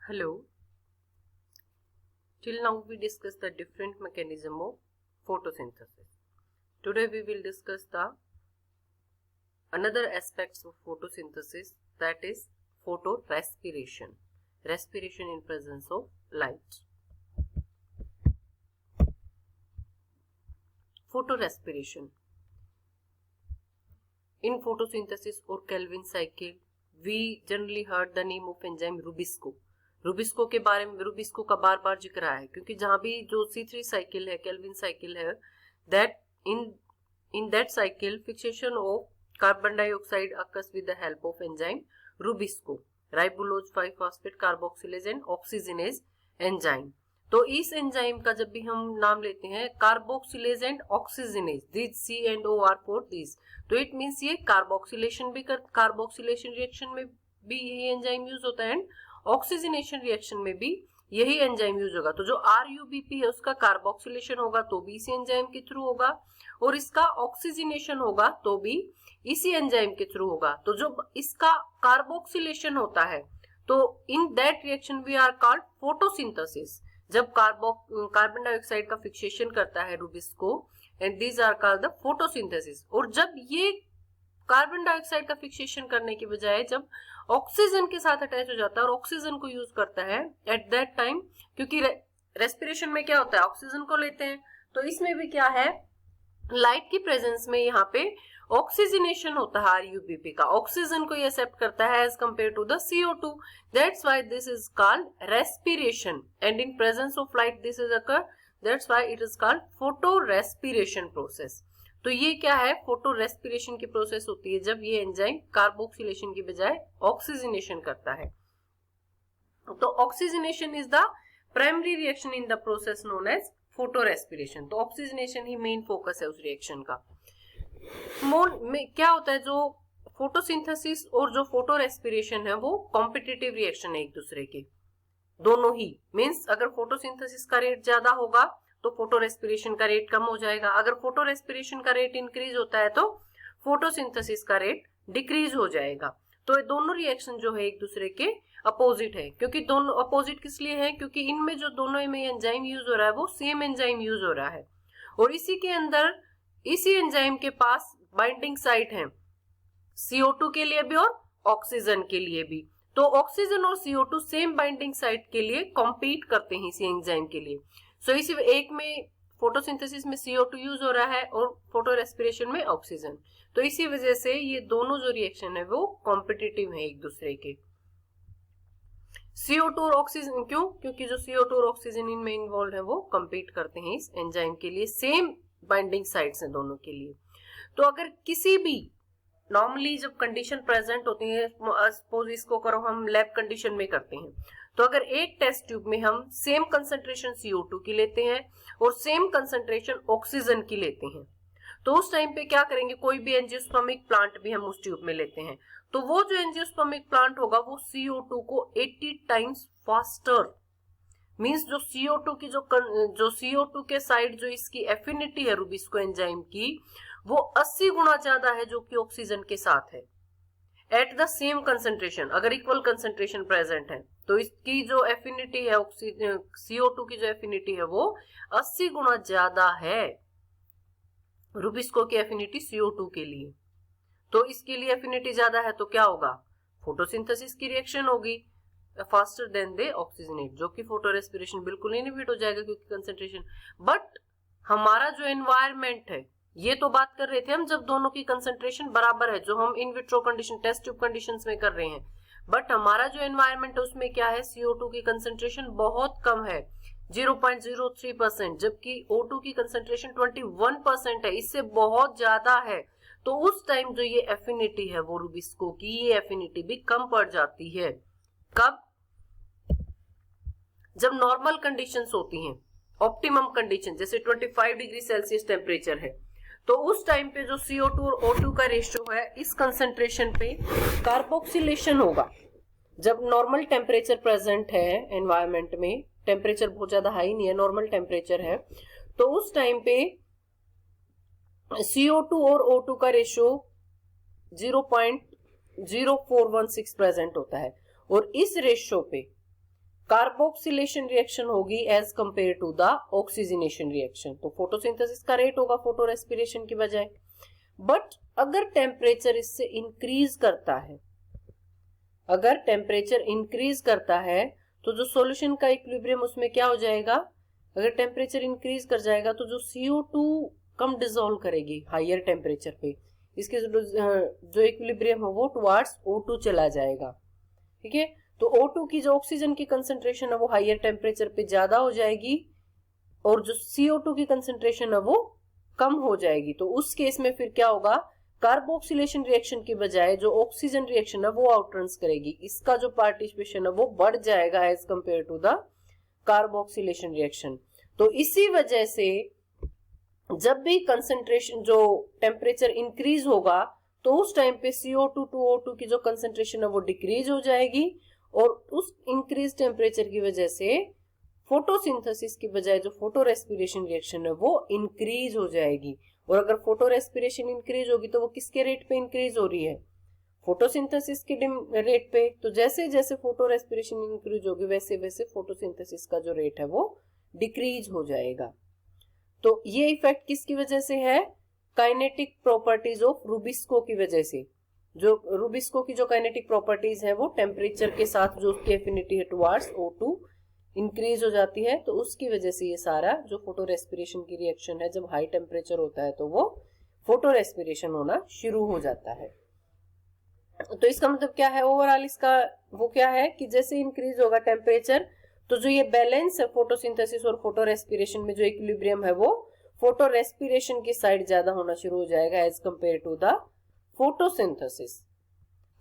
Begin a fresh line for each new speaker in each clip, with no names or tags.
Hello. Till now we discussed the different mechanism of photosynthesis. Today we will discuss the another aspects of photosynthesis, that is photorespiration. Respiration in presence of light. Photorespiration. In photosynthesis or Calvin cycle, we generally heard the name of enzyme Rubisco. Rubisco के बारे में rubisco का बार बार जिक्र आया है क्योंकि जहां भी जो C3 साइकिल है, केल्विन साइकिल है, that in that cycle fixation of carbon dioxide occurs with the help of enzyme rubisco, राइबोलोज 5 phosphate carboxylase and oxygenase enzyme. तो इस एंजाइम का जब भी हम नाम लेते हैं carboxylase and oxygenase, this C and O are for these, तो इट मींस ये कार्बोक्सिलेशन रिएक्शन में भी यही एंजाइम यूज होता है एंड ऑक्सीजनेशन रिएक्शन में भी यही एंजाइम यूज होगा. तो जो RUBP है उसका कार्बोक्सिलेशन होगा तो भी इसी एंजाइम के थ्रू होगा और इसका ऑक्सीजनेशन होगा तो भी इसी एंजाइम के थ्रू होगा. तो जो इसका कार्बोक्सिलेशन होता है तो in that reaction we are called photosynthesis. जब कार्बन डाइऑक्साइड का फिक्सेशन करता है rubisco and these are called the photosynthesis. और जब ये कार्बन डाइऑक्साइड का फिक्सेशन करने की बजाय जब ऑक्सीजन के साथ अटैच हो जाता है और ऑक्सीजन को यूज करता है एट दैट टाइम, क्योंकि रेस्पिरेशन में क्या होता है ऑक्सीजन को लेते हैं, तो इसमें भी क्या है लाइट की प्रेजेंस में यहाँ पे ऑक्सीजनेशन होता है RUBP का, ऑक्सीजन को ये एक्सेप्ट करता है as compare to the CO2. That's why this is called respiration and in presence of light this is occur, that's why it is called photo respiration process. तो ये क्या है, फोटो रेस्पिरेशन की process होती है जब ये एंजाइम कार्बोक्सिलेशन की बजाय ऑक्सीजनेशन करता है. तो oxygenation is the primary reaction in the process known as photo respiration. तो ऑक्सीजनेशन ही मेन फोकस है उस रिएक्शन का. में क्या होता है, जो फोटोसिंथेसिस और जो फोटो रेस्पिरेशन है वो कॉम्पिटिटिव रिएक्शन है एक दूसरे के, दोनों ही. मीन्स अगर फोटोसिंथेसिस का रेट ज्यादा होगा तो फोटो रेस्पिरेशन का रेट कम हो जाएगा, अगर फोटो रेस्पिरेशन का रेट इंक्रीज होता है तो फोटोसिंथेसिस का रेट डिक्रीज हो जाएगा. तो ये दोनों रिएक्शन जो है एक दूसरे के अपोजिट है. क्योंकि दोनों अपोजिट किस लिए है, क्योंकि इनमें जो दोनों में एंजाइम यूज हो रहा है वो सेम एंजाइम यूज हो रहा है और इसी के अंदर इसी एंजाइम के पास बाइंडिंग साइट है CO2 के लिए भी और ऑक्सीजन के लिए भी. तो ऑक्सीजन और CO2 सेम बाइंडिंग साइट के लिए कॉम्पीट करते हैं इसी एंजाइम के लिए. सो इसी एक में फोटोसिंथेसिस में CO2 यूज हो रहा है और फोटो रेस्पिरेशन में ऑक्सीजन. तो इसी वजह से ये दोनों जो रिएक्शन है वो कॉम्पिटिटिव है एक दूसरे के. CO2 और ऑक्सीजन क्यों, क्योंकि जो CO2 और ऑक्सीजन इनमें इन्वॉल्व है वो कम्पीट करते हैं इस एंजाइम के लिए, सेम बाइंडिंग साइट्स हैं दोनों के लिए. तो अगर किसी भी नॉर्मली जब कंडीशन प्रेजेंट होती है, सपोज इसको करो हम लैब कंडीशन में करते हैं, तो अगर एक टेस्ट ट्यूब में हम सेम कंसंट्रेशन CO2 की लेते हैं और सेम कंसंट्रेशन ऑक्सीजन की लेते हैं, तो उस टाइम पे क्या करेंगे, कोई भी एंजियोस्पर्मिक प्लांट भी हम उस ट्यूब में लेते हैं, तो वो जो एंजियोस्पर्मिक प्लांट होगा वो CO2 को 80 टाइम्स फास्टर, मींस जो CO2 की जो CO2 के साइड जो इसकी एफिनिटी है रूबिस्को एंजाइम की वो 80 गुना ज्यादा है जो कि ऑक्सीजन के साथ है एट द सेम कंसंट्रेशन. अगर इक्वल कंसंट्रेशन प्रेजेंट है तो इसकी जो एफिनिटी है CO2 की जो एफिनिटी है वो 80 गुना ज्यादा है रूबिस्को की एफिनिटी CO2 के लिए. तो इसके लिए एफिनिटी ज्यादा है तो क्या होगा, फोटोसिंथेसिस की रिएक्शन होगी फास्टर देन दे ऑक्सीजनेट, जो कि फोटो रेस्पिरेशन बिल्कुल इनहिबिट हो जाएगा क्योंकि कंसंट्रेशन. बट हमारा जो एनवायरमेंट है, ये तो बात कर रहे थे हम जब दोनों की कंसंट्रेशन बराबर है, जो हम in vitro condition test tube conditions में कर रहे हैं. बट हमारा जो एनवायरमेंट है उसमें क्या है, CO2 की कंसंट्रेशन बहुत कम है 0.03%, जबकि O2 की कंसंट्रेशन 21% है, इससे बहुत ज्यादा है. तो उस टाइम जो ये एफिनिटी है वो रूबिस्को की ये एफिनिटी भी कम पड़ जाती है. कब, जब नॉर्मल कंडीशंस होती हैं, ऑप्टिमम कंडीशन जैसे 25 डिग्री सेल्सियस टेम्परेचर है, तो उस टाइम पे जो CO2 और O2 का रेशियो है इस कंसंट्रेशन पे कार्बोक्सिलेशन होगा. जब नॉर्मल टेम्परेचर प्रेजेंट है एनवायरमेंट में, टेम्परेचर बहुत ज्यादा हाई नहीं है, नॉर्मल टेम्परेचर है, तो उस टाइम पे CO2 और O2 का रेशियो 0.0416 प्रेजेंट होता है और इस रेशियो पे कार्बोक्सिलेशन रिएक्शन होगी as compare to the oxygenation reaction. तो फोटोसिंथेसिस का रेट होगा फोटो रेस्पिरेशन की बजाय। बट अगर टेम्परेचर इससे इंक्रीज करता है, अगर टेम्परेचर इंक्रीज करता है तो जो सॉल्यूशन का इक्विलिब्रियम उसमें क्या हो जाएगा, अगर टेम्परेचर इंक्रीज कर जाएगा तो जो CO2 कम डिसॉल्व करेगी हायर टेम्परेचर पे, इसके जो इक्विलिब्रियम है वो टुवार्ड्स O2 चला जाएगा। ठीक है, तो O2 की जो ऑक्सीजन की कंसेंट्रेशन है वो हायर टेम्परेचर पे ज्यादा हो जाएगी और जो CO2 की कंसेंट्रेशन है वो कम हो जाएगी। तो उस केस में फिर क्या होगा, कार्बोक्सिलेशन रिएक्शन की बजाय जो ऑक्सीजन रिएक्शन है वो आउटरन्स करेगी, इसका जो पार्टिसिपेशन है वो बढ़ जाएगा as compare to the carboxylation reaction. तो इसी वजह से जब भी कंसेंट्रेशन जो टेम्परेचर इंक्रीज होगा तो उस टाइम पे CO2 टू O2 की जो कंसेंट्रेशन है वो डिक्रीज हो जाएगी और उस इंक्रीज टेम्परेचर की वजह से फोटोसिंथेसिस की बजाय जो फोटो रेस्पिरेशन रिएक्शन है वो इंक्रीज हो जाएगी। और अगर फोटो रेस्पिरेशन इंक्रीज होगी तो वो किसके रेट पे इंक्रीज हो रही है, फोटोसिंथेसिस के रेट पे। तो जैसे जैसे फोटो रेस्पिरेशन इंक्रीज होगी वैसे वैसे फोटोसिंथेसिस का जो रेट है वो डिक्रीज हो जाएगा। तो ये इफेक्ट किसकी वजह से है, काइनेटिक प्रॉपर्टीज ऑफ रूबिस्को की वजह से। जो रूबिस्को की जो काइनेटिक प्रॉपर्टीज है वो टेम्परेचर के साथ जो उसकी एफिनिटी है टुवार्ड्स O2 इंक्रीज हो जाती है, तो उसकी वजह से ये सारा जो फोटो रेस्पिरेशन की रिएक्शन है, जब हाई टेम्परेचर होता है तो वो फोटो रेस्पिरेशन होना शुरू हो जाता है। तो इसका मतलब क्या है, ओवरऑल इसका वो क्या है कि जैसे इंक्रीज होगा टेम्परेचर तो जो ये बैलेंस है फोटोसिंथेसिस और फोटो रेस्पिरेशन में, जो इक्विलिब्रियम है वो फोटो रेस्पिरेशन की साइड ज्यादा होना शुरू हो जाएगा as compare to the photosynthesis.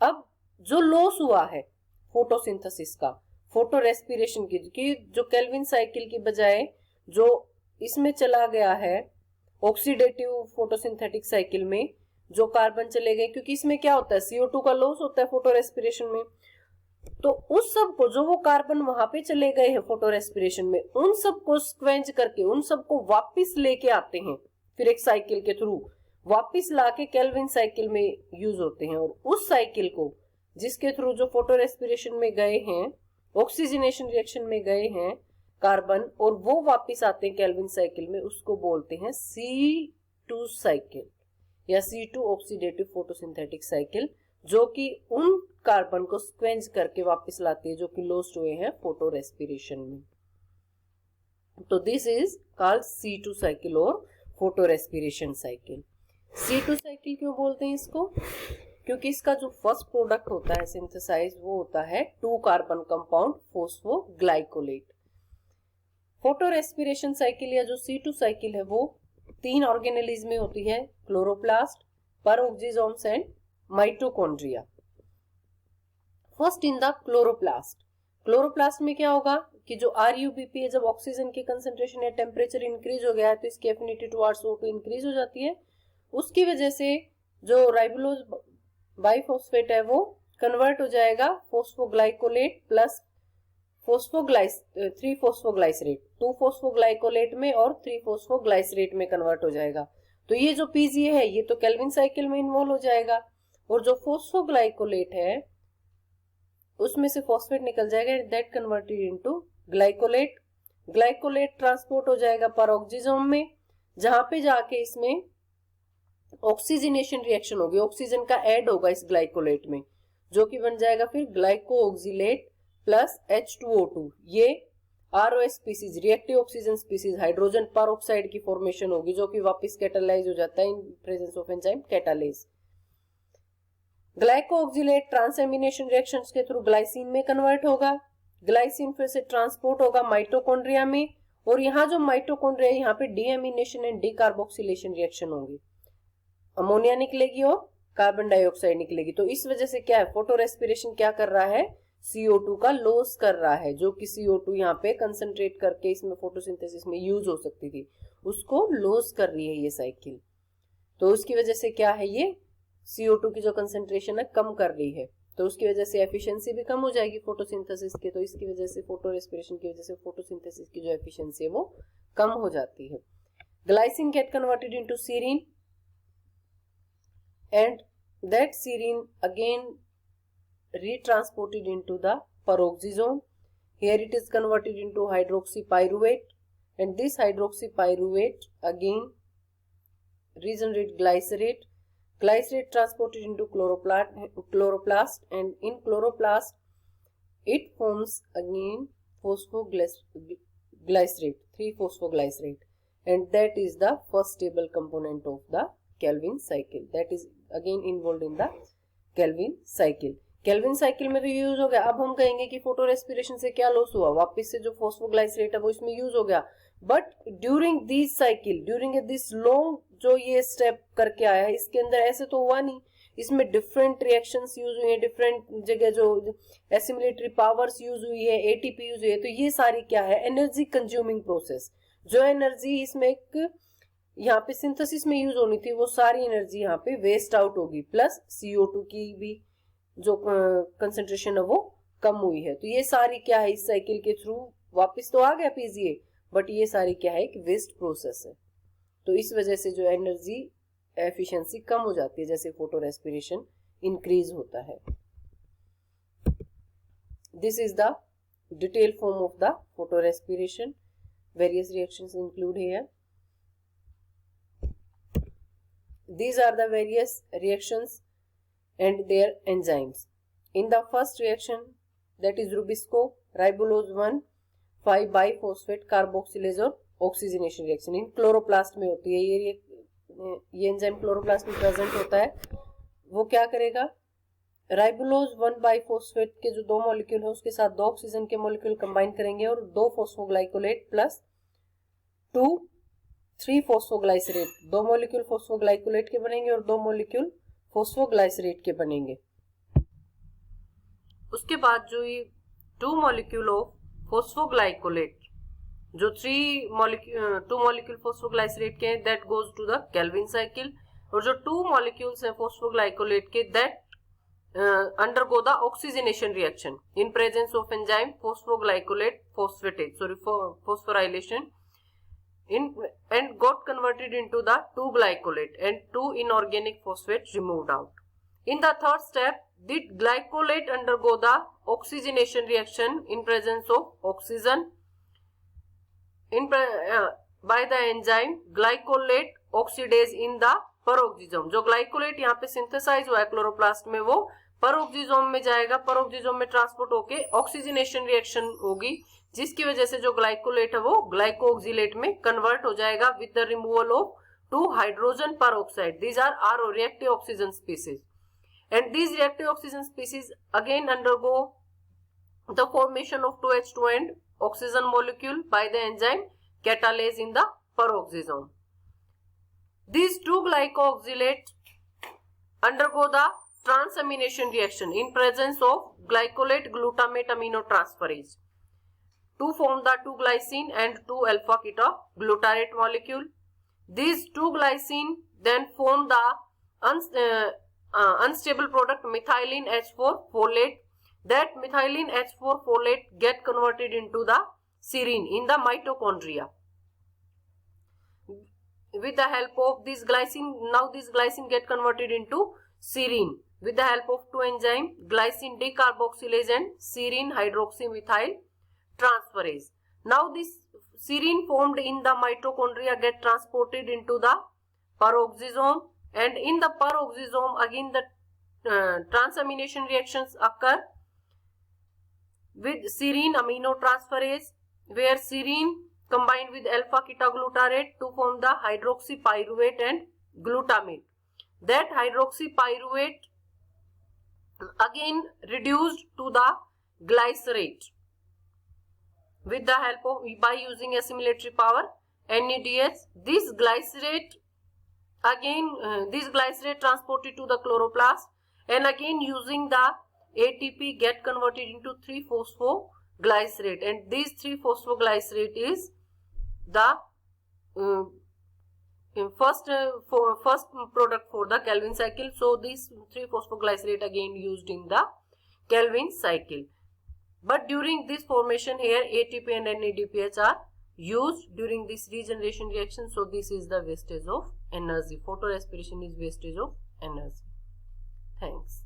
अब जो लॉस हुआ है फोटोसिंथेसिस का फोटो रेस्पिरेशन की जो केल्विन साइकिल की बजाय जो इसमें चला गया है ऑक्सीडेटिव फोटोसिंथेटिक साइकिल में, जो कार्बन चले गए, क्योंकि इसमें क्या होता है CO2 का लॉस होता है फोटो रेस्पिरेशन में, तो उस सब को जो वो कार्बन वहां पे चले गए हैं फोटो रेस्पिरेशन में, उन सब को स्क्वेंच करके उन सब को वापिस लेके आते हैं, फिर एक साइकिल के थ्रू वापिस लाके केल्विन साइकिल में यूज होते हैं। और उस साइकिल को जिसके थ्रू जो फोटो रेस्पिरेशन में गए हैं, ऑक्सीजनेशन रिएक्शन में गए हैं कार्बन और वो वापिस आते हैं केल्विन साइकिल में, उसको बोलते हैं C2 साइकिल या C2 ऑक्सीडेटिव फोटोसिंथेटिक साइकिल, जो कि उन कार्बन को स्क्वेंच करके वापस लाती है जो कि लॉस्ट हुए हैं फोटो रेस्पिरेशन में। तो this is called C2 cycle और photo respiration cycle. C2 cycle क्यों बोलते हैं इसको, क्योंकि इसका जो फर्स्ट प्रोडक्ट होता है सिंथेसाइज वो होता है 2 carbon compound phosphoglycolate. Photo respiration cycle या जो C2 साइकिल है वो 3 ऑर्गेनेलिज्म में होती है, chloroplast, peroxisomes and mitochondria. First in the chloroplast, chloroplast में क्या होगा कि जो RUBP है, जब ऑक्सीजन की कंसेंट्रेशन या टेम्परेचर इंक्रीज हो गया है तो इसकी एफिनिटी टुवार्ड्स O2 इंक्रीज हो जाती है। उसकी वजह से जो राइबोलोज बाइफॉस्फेट है वो कन्वर्ट हो जाएगा फोस्फोग्लाइकोलेट प्लस 3 फोस्फोग्लाइसरेट, 2 फोस्फोग्लाइकोलेट में और 3 फोस्फोग्लाइसरेट में कन्वर्ट हो जाएगा। तो ये जो PGA है ये तो केल्विन साइकिल में इन्वॉल्व हो जाएगा और जो फोस्फोग्लाइकोलेट है उसमें से फॉस्फेट निकल जाएगा, that converted into glycolate. Glycolate transport हो जाएगा पेरोक्सिसोम में, जहां पे जाके इसमें ऑक्सीजनेशन रिएक्शन होगी, ऑक्सीजन का ऐड होगा इस ग्लाइकोलेट में, जो कि बन जाएगा फिर ग्लाइकोऑक्सिलेट प्लस H2O2। ये ROS species, reactive oxygen species, hydrogen peroxide की फॉर्मेशन होगी जो कि वापस कैटालाइज हो जाता है in presence of enzyme catalase. Glyoxylate transamination reactions के थ्रू ग्लाइसिन में कन्वर्ट होगा, ग्लाइसिन फिर से ट्रांसपोर्ट होगा माइटोकॉन्ड्रिया में, और यहाँ जो माइटोकॉन्ड्रिया है यहाँ पे डीएमिनेशन एंड डीकार्बोक्सिलेशन रिएक्शन होंगी, अमोनिया निकलेगी और कार्बन डाइऑक्साइड निकलेगी। तो इस वजह से क्या है, फोटो रेस्पिरेशन क्या कर रहा है, CO2 का लॉस कर रहा है, जो कि CO2 यहाँ पे कंसंट्रेट करके इसमें फोटोसिंथेसिस में यूज हो सकती थी, उसको लॉस कर रही है ये साइकिल। तो उसकी वजह से क्या है, ये CO2 की जो कंसेंट्रेशन है कम कर रही है, तो उसकी वजह से एफिशिएंसी भी कम हो जाएगी फोटोसिंथेसिस की। तो इसकी वजह से फोटो रेस्पिरेशन की वजह से फोटोसिंथेसिस की जो एफिशिएंसी है वो कम हो जाती है। Glycine get converted into serine and that serine again retransported into the peroxisome, Here it is converted into hydroxypyruvate, and this hydroxypyruvate again regenerate glycerate. Glycerate transported into chloroplast, and in chloroplast it forms again phosphoglycerate, 3-phosphoglycerate, and that is the first stable component of the Calvin cycle. That is again involved in the Calvin cycle. Calvin cycle में तो ये use हो गया. अब हम कहेंगे कि photo respiration से क्या लॉस हुआ, वापस से जो फॉस्फोग्लाइसरेट है वो इसमें यूज हो गया. But during this cycle, during this long जो ये स्टेप करके आया है, इसके अंदर ऐसे तो हुआ नहीं. इसमें डिफरेंट रिएक्शंस यूज हुई है, डिफरेंट जगह जो एसिमिलेटरी पावर्स यूज हुई है, एटीपी यूज हुई है. तो ये सारी क्या है, एनर्जी कंज्यूमिंग प्रोसेस. जो एनर्जी इसमें एक यहाँ पे सिंथेसिस में यूज होनी थी, वो सारी एनर्जी यहाँ पे वेस्ट आउट होगी. प्लस CO2 की भी जो कंसेंट्रेशन है वो कम हुई है. तो ये सारी क्या है, इस साइकिल के थ्रू वापस तो आ गया पीजीए, बट ये सारी क्या है, एक वेस्ट प्रोसेस है. तो इस वजह से जो एनर्जी एफिशिएंसी कम हो जाती है जैसे फोटो रेस्पिरेशन इंक्रीज होता है. This is the detail form of the photo respiration. Various reactions include here. These are the various reactions and their enzymes. In the first reaction, that is Rubisco, ribulose 1,5-biphosphate carboxylase और oxygenation reaction in chloroplast में होती है. ये enzyme chloroplast में present होता है. वो क्या करेगा, राइबुलोज 1-बाइफॉस्फेट के जो 2 मॉलिक्यूल है उसके साथ 2 ऑक्सीजन के मॉलिक्यूल कंबाइन करेंगे और 2 phosphoglycolate plus 3 phosphoglycerate, 2 molecule phosphoglycolate के बनेंगे और 2 मॉलिक्यूल फॉस्फोग्लाइसरेट के बनेंगे. उसके बाद जो ये 2 मॉलिक्यूल ऑफ फॉस्फोग्लाइकोलेट, जो 2 मॉलिक्यूल फॉस्फोग्लाइसरेट के, that goes to the Calvin cycle. और जो 2 मॉलिक्यूल्स हैं फॉस्फोग्लाइकोलेट के, that undergo the oxygenation reaction in presence of enzyme phosphoglycolate phosphatase, phosphorylation, and got converted into the 2-glycolate and 2 inorganic phosphate removed out. In the third step, did glycolate undergo the oxygenation reaction in presence of oxygen by the enzyme glycolate oxidase in the peroxisome. जो glycolate यहाँ पे synthesize हुआ है chloroplast में, वो peroxisome में जाएगा. peroxisome में ट्रांसपोर्ट होके ऑक्सीजनेशन रिएक्शन होगी, जिसकी वजह से जो ग्लाइकोलेट है वो ग्लाइकोऑक्सिलेट में कन्वर्ट हो जाएगा with the removal of 2 hydrogen peroxide. These are RO, reactive oxygen species, and these reactive oxygen species again undergo the formation of 2H2 and oxygen molecule by the enzyme catalase in the peroxisome. These 2 glycoxylates undergo the transamination reaction in presence of glycolate glutamate aminotransferase to form the 2-glycine and 2-alpha-ketoglutarate molecule. These 2 glycine then form the unstable product methylene H4 folate. That methylene H4 folate get converted into the serine in the mitochondria. With the help of this glycine, now this glycine get converted into serine with the help of 2 enzyme, glycine decarboxylase and serine hydroxymethyl transferase. Now this serine formed in the mitochondria get transported into the peroxisome, and in the peroxisome again the transamination reactions occur with serine aminotransferase, where serine combined with alpha-ketoglutarate to form the hydroxypyruvate and glutamate. That hydroxypyruvate again reduced to the glycerate with the help of, by using assimilatory power, NADH. This glycerate transported to the chloroplast, and again using the ATP get converted into 3-phosphoglycerate, and these 3-phosphoglycerate is the first product for the Calvin cycle. So these 3-phosphoglycerate again used in the Calvin cycle. But during this formation here, ATP and NADPH are used during this regeneration reaction. So this is the wastage of energy. Photorespiration is wastage of energy. Thanks.